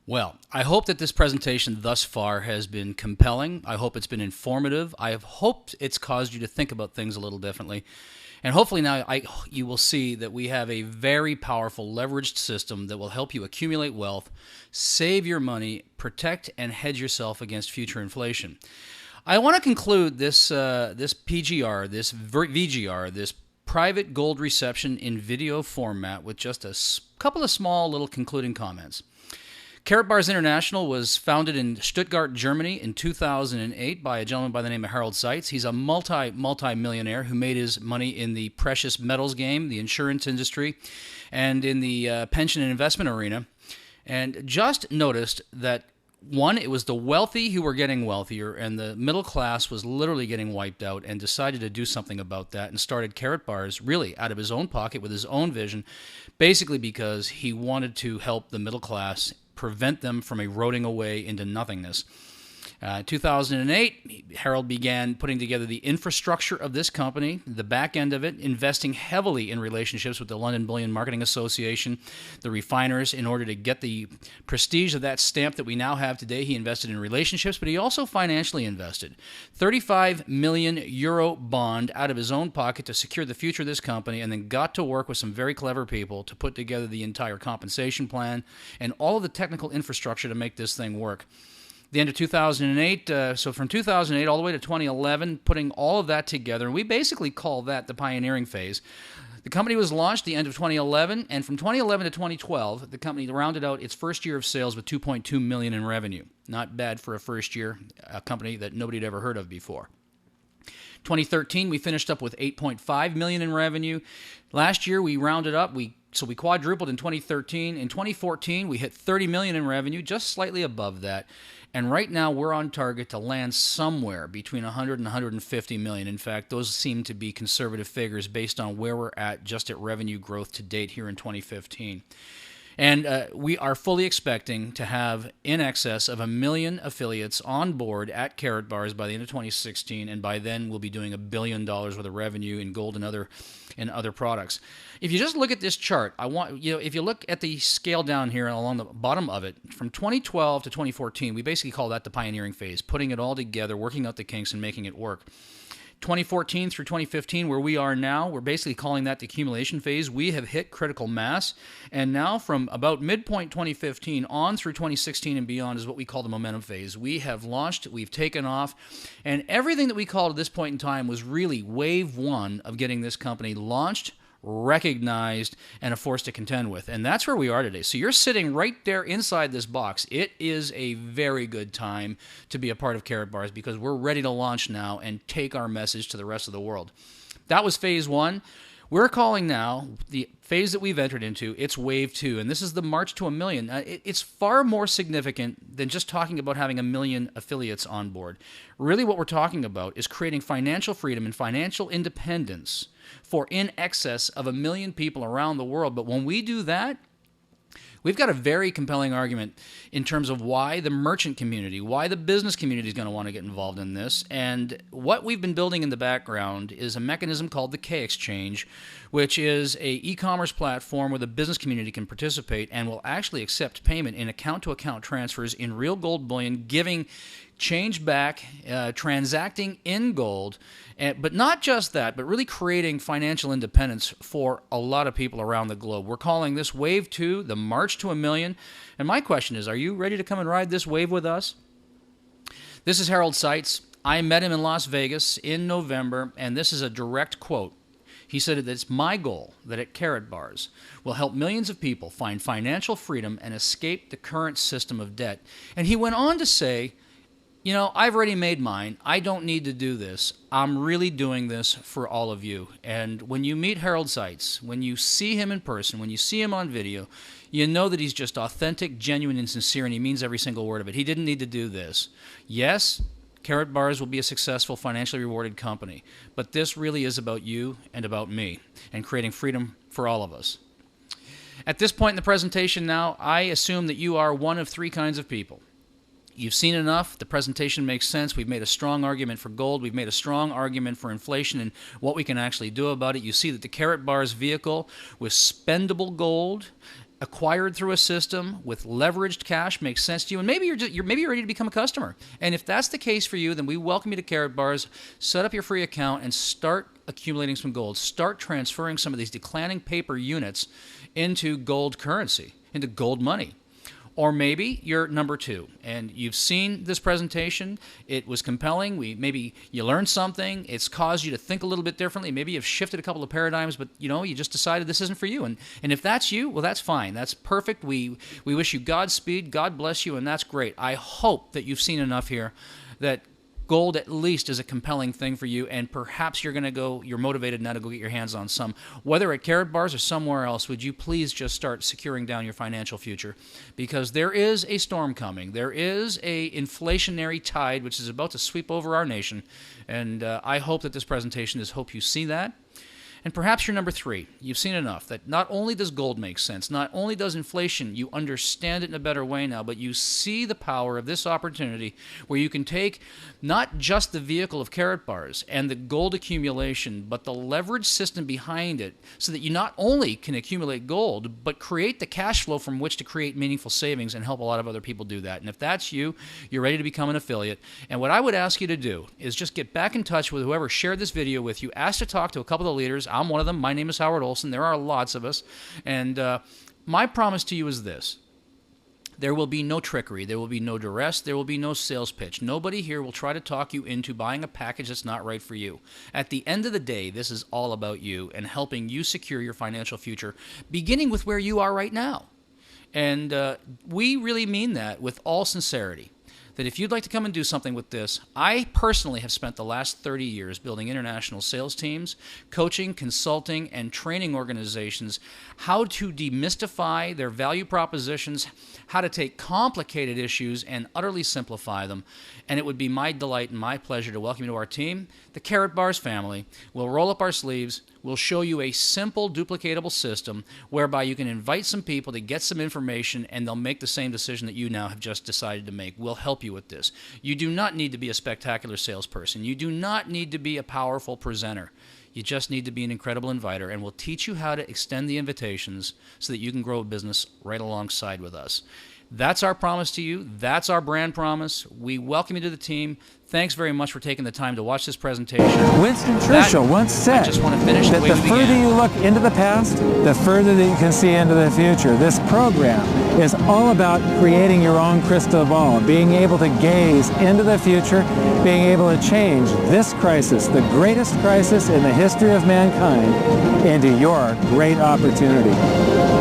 Well, I hope that this presentation thus far has been compelling. I hope it's been informative. I have hoped it's caused you to think about things a little differently. And hopefully now you will see that we have a very powerful leveraged system that will help you accumulate wealth, save your money, protect and hedge yourself against future inflation. I want to conclude this PGR, this VGR, this private gold reception in video format with just a couple of small little concluding comments. Karatbars International was founded in Stuttgart, Germany in 2008 by a gentleman by the name of Harold Seitz. He's a multi-millionaire who made his money in the precious metals game, the insurance industry, and in the pension and investment arena. And just noticed that, one, it was the wealthy who were getting wealthier, and the middle class was literally getting wiped out, and decided to do something about that and started Karatbars really out of his own pocket with his own vision, basically because he wanted to help the middle class, prevent them from eroding away into nothingness. 2008, Harold began putting together the infrastructure of this company, the back end of it, investing heavily in relationships with the London Bullion Marketing Association, the refiners, in order to get the prestige of that stamp that we now have today. He invested in relationships, but he also financially invested. 35 million euro bond out of his own pocket to secure the future of this company, and then got to work with some very clever people to put together the entire compensation plan and all of the technical infrastructure to make this thing work. The end of 2008, so from 2008 all the way to 2011, putting all of that together, and we basically call that the pioneering phase. The company was launched the end of 2011, and from 2011 to 2012, the company rounded out its first year of sales with $2.2 million in revenue. Not bad for a first year, a company that nobody had ever heard of before. 2013, we finished up with $8.5 million in revenue. Last year, we rounded up. So we quadrupled in 2013. In 2014, we hit $30 million in revenue, just slightly above that. And right now, we're on target to land somewhere between 100 and 150 million. In fact, those seem to be conservative figures based on where we're at just at revenue growth to date here in 2015. And we are fully expecting to have in excess of 1 million affiliates on board at Karatbars by the end of 2016, and by then we'll be doing $1 billion worth of revenue in gold and other products. If you just look at this chart, if you look at the scale down here along the bottom of it, from 2012 to 2014, we basically call that the pioneering phase, putting it all together, working out the kinks, and making it work. 2014 through 2015, where we are now, we're basically calling that the accumulation phase. We have hit critical mass, and now from about midpoint 2015 on through 2016 and beyond is what we call the momentum phase. We have launched, we've taken off, and everything that we called at this point in time was really wave one of getting this company launched, recognized, and a force to contend with. And that's where we are today. So you're sitting right there inside this box. It is a very good time to be a part of Karatbars because we're ready to launch now and take our message to the rest of the world. That was phase one. We're calling now the phase that we've entered into, it's wave two, and this is the march to 1 million. It's far more significant than just talking about having 1 million affiliates on board. Really what we're talking about is creating financial freedom and financial independence for in excess of 1 million people around the world. But when we do that, we've got a very compelling argument in terms of why the merchant community, why the business community is going to want to get involved in this. And what we've been building in the background is a mechanism called the K Exchange, which is a e-commerce platform where the business community can participate and will actually accept payment in account-to-account transfers in real gold bullion, giving change back, transacting in gold, but not just that, but really creating financial independence for a lot of people around the globe. We're calling this Wave 2, the March to 1 million. And my question is, are you ready to come and ride this wave with us? This is Harold Seitz. I met him in Las Vegas in November, and this is a direct quote. He said that it's my goal that at Karatbars will help millions of people find financial freedom and escape the current system of debt. And he went on to say, you know, I've already made mine. I don't need to do this. I'm really doing this for all of you. And when you meet Harold Seitz, when you see him in person, when you see him on video, you know that he's just authentic, genuine, and sincere, and he means every single word of it. He didn't need to do this. Yes, Karatbars will be a successful, financially rewarded company, but this really is about you and about me and creating freedom for all of us. At this point in the presentation now, I assume that you are one of three kinds of people. You've seen enough. The presentation makes sense. We've made a strong argument for gold. We've made a strong argument for inflation and what we can actually do about it. You see that the Karatbars vehicle with spendable gold, acquired through a system with leveraged cash makes sense to you, and maybe you're ready to become a customer. And if that's the case for you, then we welcome you to Karatbars. Set up your free account and start accumulating some gold. Start transferring some of these declining paper units into gold currency, into gold money. Or maybe you're number 2 and you've seen this presentation. It was compelling. Maybe you learned something. It's caused you to think a little bit differently. Maybe you've shifted a couple of paradigms, but you just decided this isn't for you. And if that's you, well, that's fine. That's perfect. We wish you Godspeed. God bless you, and that's great. I hope that you've seen enough here that gold at least is a compelling thing for you, and perhaps you're motivated now to go get your hands on some. Whether at Karatbars or somewhere else, would you please just start securing down your financial future? Because there is a storm coming. There is a inflationary tide which is about to sweep over our nation, and I hope that this presentation has helped you see that. And perhaps you're number 3. You've seen enough that not only does gold make sense, not only does inflation, you understand it in a better way now, but you see the power of this opportunity where you can take not just the vehicle of Karatbars and the gold accumulation, but the leverage system behind it so that you not only can accumulate gold, but create the cash flow from which to create meaningful savings and help a lot of other people do that. And if that's you, you're ready to become an affiliate. And what I would ask you to do is just get back in touch with whoever shared this video with you. Ask to talk to a couple of the leaders. I'm one of them. My name is Howard Olson. There are lots of us. And my promise to you is this. There will be no trickery. There will be no duress. There will be no sales pitch. Nobody here will try to talk you into buying a package that's not right for you. At the end of the day, this is all about you and helping you secure your financial future, beginning with where you are right now. And we really mean that with all sincerity. That if you'd like to come and do something with this, I personally have spent the last 30 years building international sales teams, coaching, consulting, and training organizations how to demystify their value propositions, how to take complicated issues and utterly simplify them. And it would be my delight and my pleasure to welcome you to our team, the Karatbars family. We'll roll up our sleeves. We'll show you a simple, duplicatable system whereby you can invite some people to get some information and they'll make the same decision that you now have just decided to make. We'll help you with this. You do not need to be a spectacular salesperson. You do not need to be a powerful presenter. You just need to be an incredible inviter, and we'll teach you how to extend the invitations so that you can grow a business right alongside with us. That's our promise to you. That's our brand promise. We welcome you to the team. Thanks very much for taking the time to watch this presentation. Winston Churchill once said that the further you look into the past, the further that you can see into the future. This program is all about creating your own crystal ball, being able to gaze into the future, being able to change this crisis, the greatest crisis in the history of mankind, into your great opportunity.